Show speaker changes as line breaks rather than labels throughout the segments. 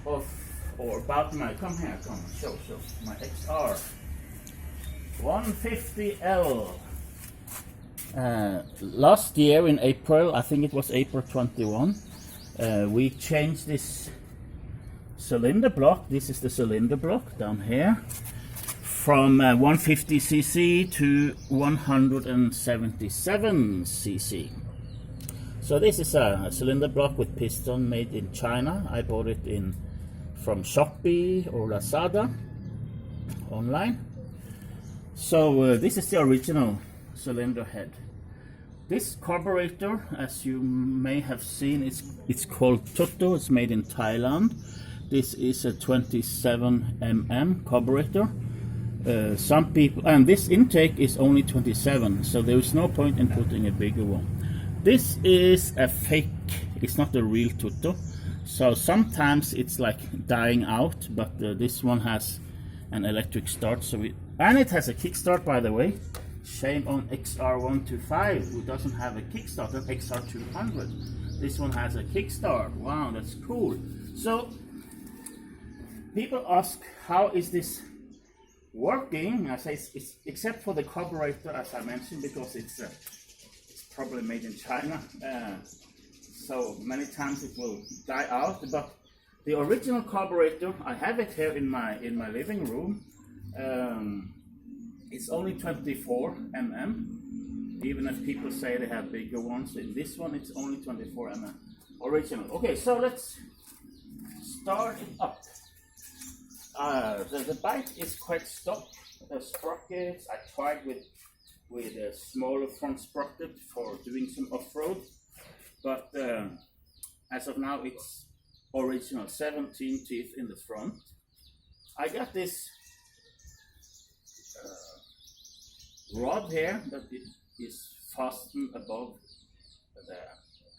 of, or about my, come here, come, show, my XR150L. Last year in April, I think it was April 21, we changed this cylinder block. This is the cylinder block down here, from 150cc to 177cc. So this is a cylinder block with piston made in China. I bought it from Shopee or Lazada online. So this is the original cylinder head. This carburetor, as you may have seen, it's called Toto. It's made in Thailand. This is a 27 mm carburetor. Some people, and this intake is only 27, so there is no point in putting a bigger one. This is a fake, it's not a real Toto. So sometimes it's like dying out, but this one has an electric start. And it has a kickstart, by the way. Shame on XR125 who doesn't have a kickstart, an XR200. This one has a kickstart. Wow, that's cool. So people ask, how is this working? I say it's except for the carburetor, as I mentioned, because it's probably made in China, so many times it will die out. But the original carburetor, I have it here in my living room. It's only 24 mm, even if people say they have bigger ones. In this one, it's only 24 mm original. Okay, so let's start it up. The bike is quite stock. The sprockets I tried with a smaller front sprocket for doing some off-road, but as of now it's original, 17 teeth in the front. I got this rod here that is fastened above the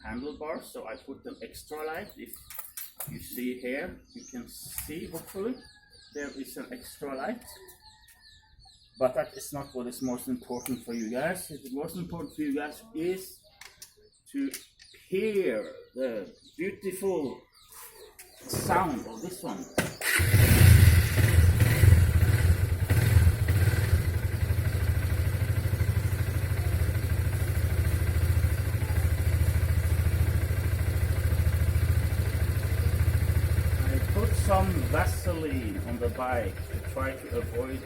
handlebars, so I put an extra light. If you see here, you can see, hopefully there is an extra light. But that is not what is most important for you guys. The most important for you guys is to hear the beautiful sound of this one. I put some Vaseline on the bike to try to avoid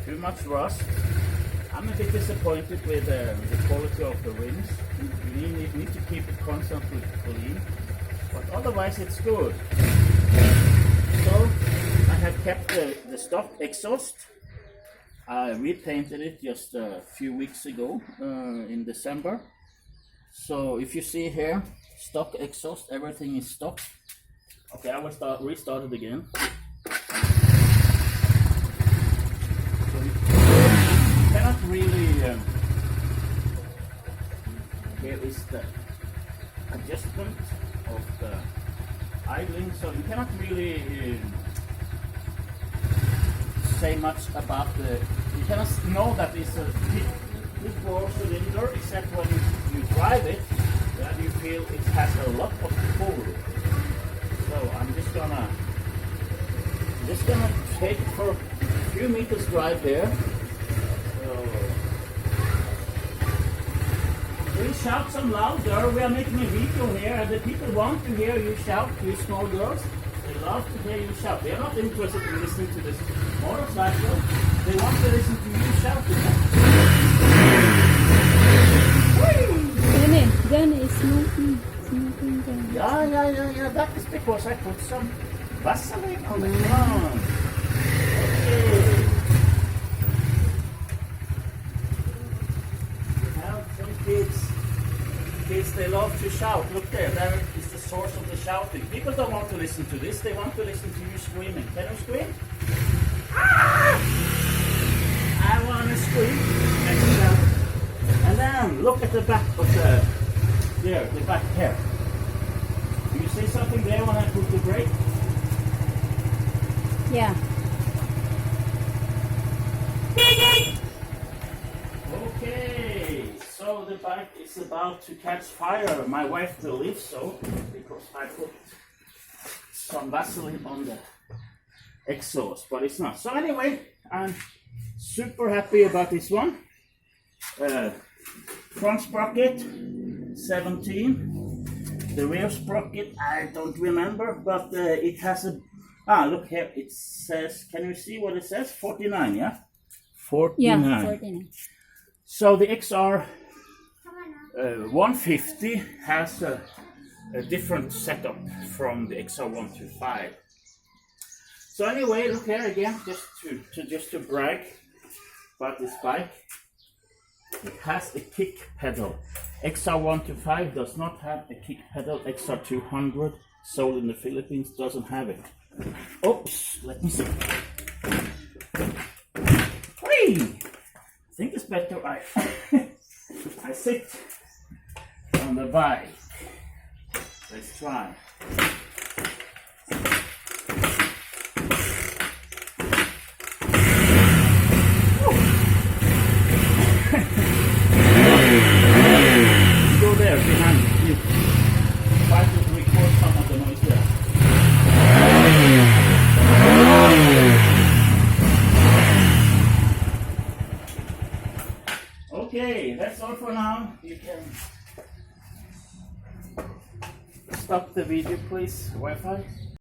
too much rust. I'm a bit disappointed with the quality of the rims. You need to keep it constantly clean, but otherwise it's good. So I have kept the stock exhaust. I repainted it just a few weeks ago in December. So if you see here, stock exhaust, everything is stock. Okay, I will restart it again. Cannot really, here is the adjustment of the idling, so you cannot really say much about you cannot know that it's a big bore cylinder, except when you drive it, then you feel it has a lot of pull. So I'm just gonna take it for a few meters drive here. Please shout some louder. We are making a video here and the people want to hear you shout, you small girls. They love to hear you shout. They are not interested in listening to this motorcycle. They want to listen to you shouting.
Danny is smoking.
Yeah. That is because I put some Vaseline on the ground. Okay. Kids, they love to shout. Look there is the source of the shouting. People don't want to listen to this, they want to listen to you screaming. Can you scream? Ah! I want to scream and shout. And then look at the back of the back here. Do you see something there when I put the brake?
Yeah.
Okay, so the bike is about to catch fire. My wife believes so, because I put some Vaseline on the exhaust, but it's not. So anyway, I'm super happy about this one. Front sprocket 17, the rear sprocket I don't remember, but it has a look here, it says, can you see what it says? 49, yeah? 49.
Yeah, 49.
So the XR150 has a different setup from the XR125. So anyway, look here again, just to brag about this bike. It has a kick pedal. XR125 does not have a kick pedal. XR200, sold in the Philippines, doesn't have it. Oops, let me see. Whee! I think it's better I sit on the bike. Let's try. Go there behind you. Try to record some of the noise there. Okay, that's all for now. You can stop the video, please. Wi-Fi.